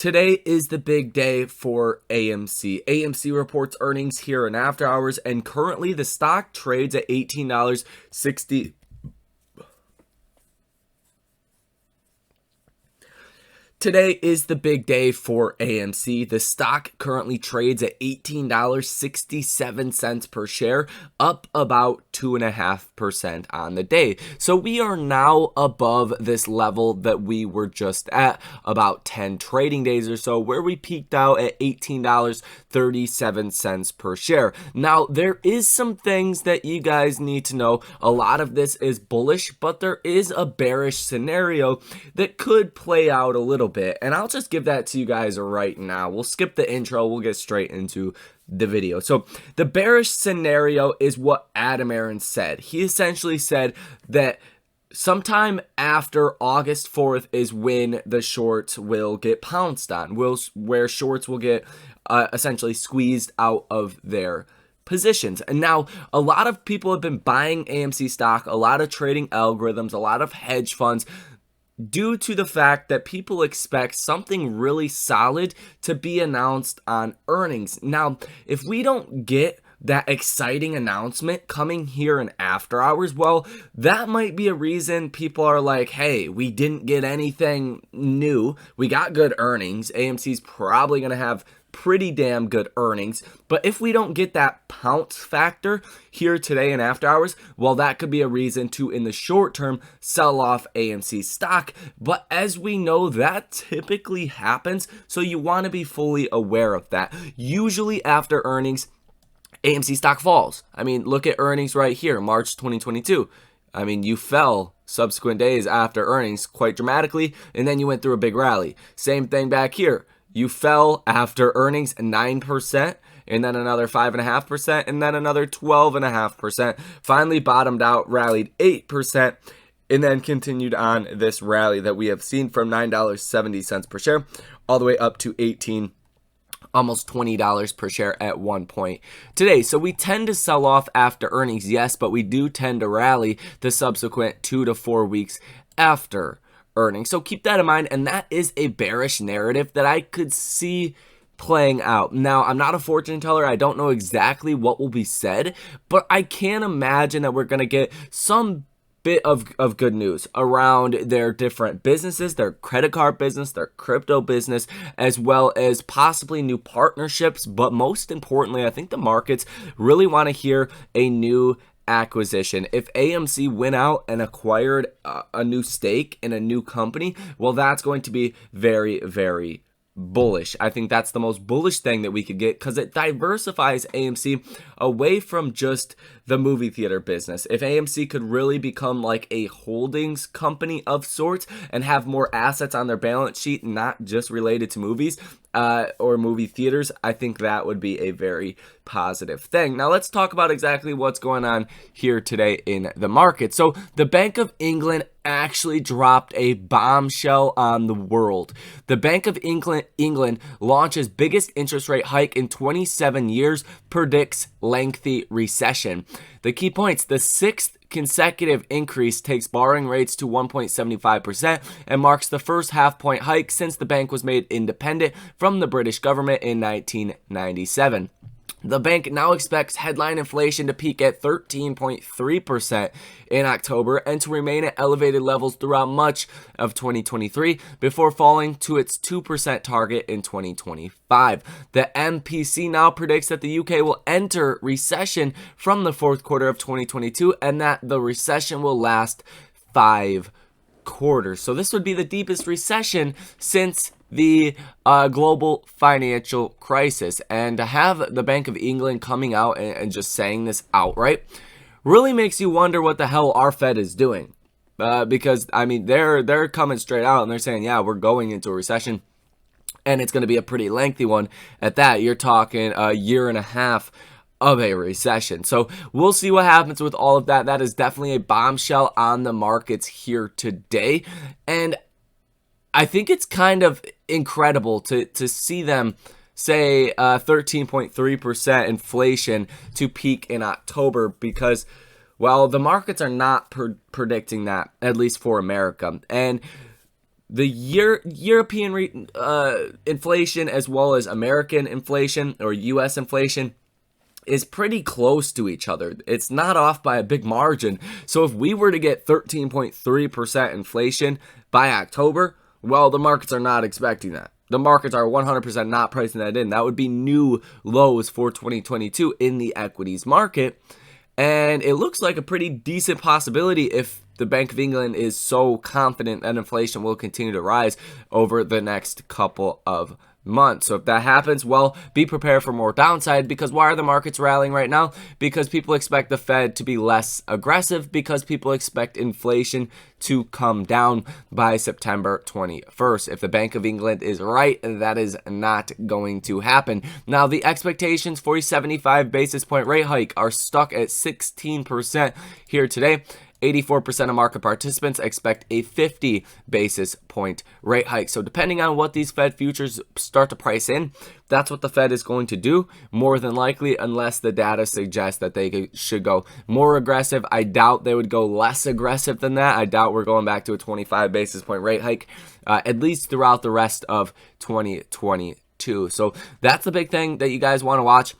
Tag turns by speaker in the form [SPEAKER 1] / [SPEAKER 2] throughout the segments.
[SPEAKER 1] Today is the big day for AMC. AMC reports earnings here in after hours, and currently the stock trades at $18.60. Today is the big day for AMC. The stock currently trades at $18.67 per share, up about 2.5% on the day. So we are now above this level that we were just at about 10 trading days or so, where we peaked out at $18.37 per share. Now, there is some things that you guys need to know. A lot of this is bullish, but there is a bearish scenario that could play out a little bit, and I'll just give that to you guys right now. We'll skip the intro, we'll get straight into the video. So the bearish scenario is what Adam Aron said. He essentially said that sometime after August 4th is when the shorts will get pounced on, where shorts will get essentially squeezed out of their positions. And now a lot of people have been buying AMC stock, a lot of trading algorithms, a lot of hedge funds, due to the fact that people expect something really solid to be announced on earnings. Now, if we don't get that exciting announcement coming here in after hours, well, that might be a reason people are like, hey, we didn't get anything new. We got good earnings. AMC's probably going to have pretty damn good earnings, but if we don't get that pounce factor here today in after hours, well, that could be a reason to, in the short term, sell off AMC stock. But as we know, that typically happens, so you want to be fully aware of that. Usually after earnings, AMC stock falls. I mean, look at earnings right here, March 2022. I mean, you fell subsequent days after earnings quite dramatically, and then you went through a big rally. Same thing back here. You fell after earnings 9%, and then another 5.5%, and then another 12.5%. Finally bottomed out, rallied 8%, and then continued on this rally that we have seen from $9.70 per share all the way up to almost $20 per share at one point today. So we tend to sell off after earnings, yes, but we do tend to rally the subsequent 2 to 4 weeks after earnings. So keep that in mind, and that is a bearish narrative that I could see playing out. Now, I'm not a fortune teller. I don't know exactly what will be said, but I can imagine that we're going to get some bit of good news around their different businesses, their credit card business, their crypto business, as well as possibly new partnerships. But most importantly, I think the markets really want to hear a new acquisition. If AMC went out and acquired a new stake in a new company, well, that's going to be very, very bullish. I think that's the most bullish thing that we could get, because it diversifies AMC away from just the movie theater business. If AMC could really become like a holdings company of sorts and have more assets on their balance sheet, not just related to movies or movie theaters, I think that would be a very positive thing. Now let's talk about exactly what's going on here today in the market. So the Bank of England actually dropped a bombshell on the world. The Bank of England launches biggest interest rate hike in 27 years, predicts lengthy recession. The key points: the sixth consecutive increase takes borrowing rates to 1.75% and marks the first half-point hike since the bank was made independent from the British government in 1997. The bank now expects headline inflation to peak at 13.3% in October and to remain at elevated levels throughout much of 2023 before falling to its 2% target in 2025. The MPC now predicts that the UK will enter recession from the fourth quarter of 2022 and that the recession will last 5 quarters. So this would be the deepest recession since the global financial crisis. And to have the Bank of England coming out and just saying this outright really makes you wonder what the hell our Fed is doing. Because, I mean, they're coming straight out and they're saying, yeah, we're going into a recession. And it's going to be a pretty lengthy one at that. You're talking a year and a half of a recession. So we'll see what happens with all of that. That is definitely a bombshell on the markets here today. And I think it's kind of incredible to see them say 13.3% inflation to peak in October, because, well, the markets are not predicting that, at least for America. And the European inflation as well as American inflation or U.S. inflation is pretty close to each other. It's not off by a big margin. So if we were to get 13.3% inflation by October, well, the markets are not expecting that. The markets are 100% not pricing that in. That would be new lows for 2022 in the equities market. And it looks like a pretty decent possibility if the Bank of England is so confident that inflation will continue to rise over the next couple of months. So if that happens, well, be prepared for more downside, because why are the markets rallying right now? Because people expect the Fed to be less aggressive, because people expect inflation to come down by September 21st. If the Bank of England is right, that is not going to happen. Now, the expectations for a 75 basis point rate hike are stuck at 16% here today. 84% of market participants expect a 50 basis point rate hike. So depending on what these Fed futures start to price in, that's what the Fed is going to do, more than likely, unless the data suggests that they should go more aggressive. I doubt they would go less aggressive than that. I doubt we're going back to a 25 basis point rate hike, at least throughout the rest of 2022. So that's the big thing that you guys want to watch.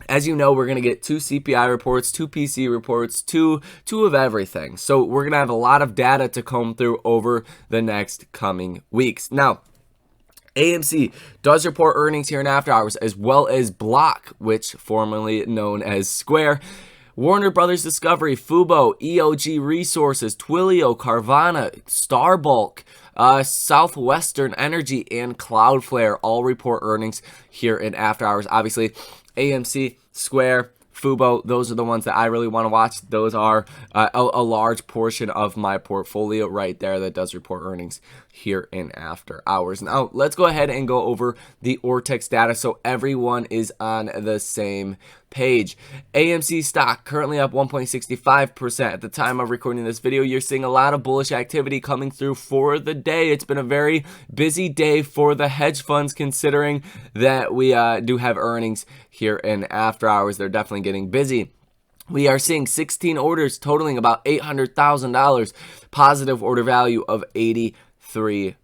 [SPEAKER 1] As you know, we're going to get 2 CPI reports, 2 PCE reports, two of everything. So we're going to have a lot of data to comb through over the next coming weeks. Now, AMC does report earnings here in after hours, as well as Block, which formerly known as Square, Warner Brothers Discovery, Fubo, EOG Resources, Twilio, Carvana, Starbulk, Southwestern Energy, and Cloudflare all report earnings here in after hours. Obviously, AMC, Square, Fubo, those are the ones that I really want to watch. Those are a large portion of my portfolio right there that does report earnings here in after hours. Now, let's go ahead and go over the Ortex data so everyone is on the same page. AMC stock currently up 1.65%. At the time of recording this video, you're seeing a lot of bullish activity coming through for the day. It's been a very busy day for the hedge funds, considering that we do have earnings here in after hours. They're definitely getting busy. We are seeing 16 orders totaling about $800,000, positive order value of 83%.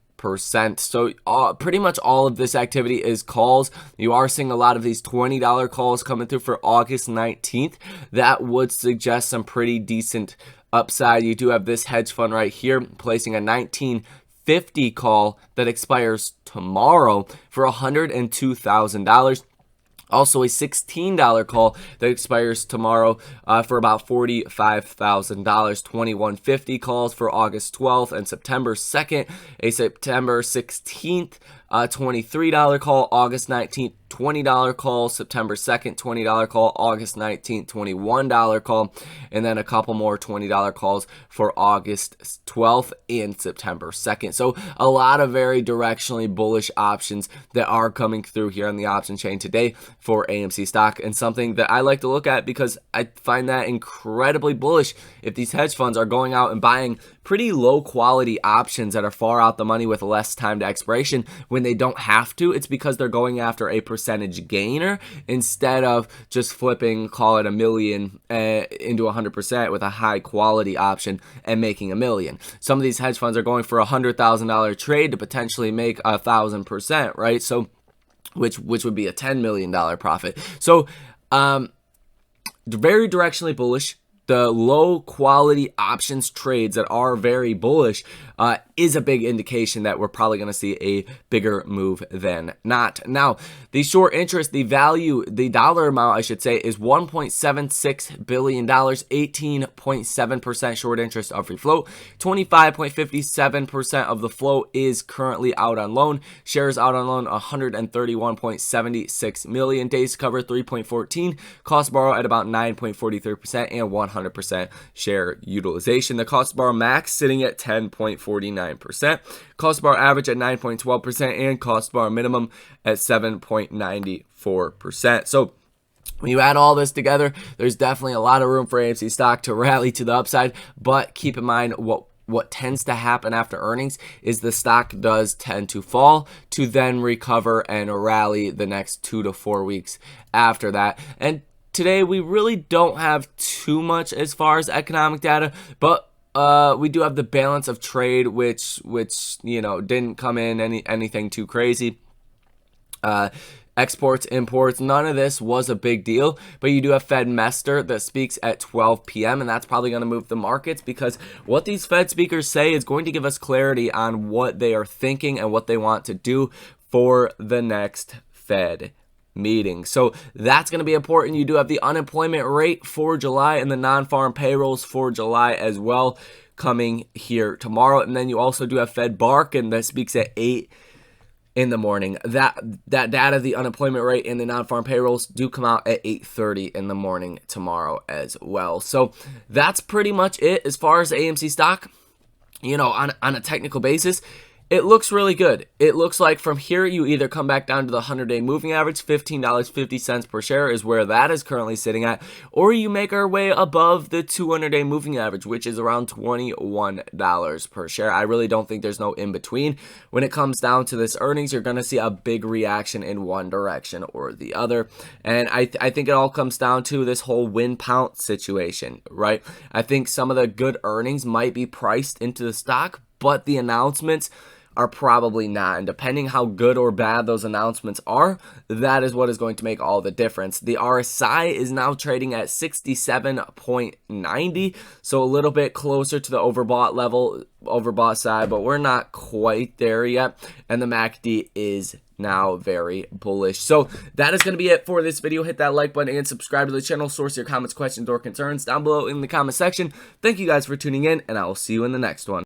[SPEAKER 1] So pretty much all of this activity is calls. You are seeing a lot of these $20 calls coming through for August 19th. That would suggest some pretty decent upside. You do have this hedge fund right here placing a 1950 call that expires tomorrow for $102,000. Also, a $16 call that expires tomorrow for about $45,000. 2150 calls for August 12th and September 2nd. A September 16th $23 call, August 19th, $20 call, September 2nd, $20 call, August 19th, $21 call, and then a couple more $20 calls for August 12th and September 2nd. So a lot of very directionally bullish options that are coming through here on the option chain today for AMC stock, and something that I like to look at because I find that incredibly bullish. If these hedge funds are going out and buying pretty low quality options that are far out the money with less time to expiration when they don't have to, it's because they're going after a percentage gainer instead of just flipping, call it $1 million into 100% with a high quality option and making $1 million. Some of these hedge funds are going for $100,000 trade to potentially make 1,000%, right? So which would be a $10 million profit. So very directionally bullish. The low quality options trades that are very bullish is a big indication that we're probably going to see a bigger move than not. Now, the short interest, the value, the dollar amount, I should say, is $1.76 billion, 18.7% short interest of free float. 25.57% of the float is currently out on loan. Shares out on loan, 131.76 million. Days to cover, 3.14. Cost to borrow at about 9.43% and 100% share utilization. The cost to borrow max sitting at 10.49%. Cost to borrow average at 9.12% and cost to borrow minimum at 7.94%. So when you add all this together, there's definitely a lot of room for AMC stock to rally to the upside, but keep in mind what tends to happen after earnings is the stock does tend to fall to then recover and rally the next 2 to 4 weeks after that. And today we really don't have too much as far as economic data, but we do have the balance of trade, which you know, didn't come in anything too crazy. Exports, imports, none of this was a big deal, but you do have Fed Mester that speaks at 12 p.m. and that's probably going to move the markets, because what these Fed speakers say is going to give us clarity on what they are thinking and what they want to do for the next Fed meeting. So that's going to be important. You do have the unemployment rate for July and the non-farm payrolls for July as well coming here tomorrow, and then you also do have Fed Barkin that speaks at 8 in the morning. That data, the unemployment rate and the non-farm payrolls, do come out at 8:30 in the morning tomorrow as well. So that's pretty much it as far as the AMC stock. You know, on a technical basis, it looks really good. It looks like from here you either come back down to the 100-day moving average, $15.50 per share is where that is currently sitting at, or you make our way above the 200-day moving average, which is around $21 per share. I really don't think there's no in between. When it comes down to this earnings, you're going to see a big reaction in one direction or the other, and I think it all comes down to this whole win pounce situation, right? I think some of the good earnings might be priced into the stock, but the announcements are probably not. And depending how good or bad those announcements are, that is what is going to make all the difference. The RSI is now trading at 67.90, so a little bit closer to the overbought side, but we're not quite there yet. And the MACD is now very bullish. So that is going to be it for this video. Hit that like button and subscribe to the channel. Source your comments, questions, or concerns down below in the comment section. Thank you guys for tuning in, and I will see you in the next one.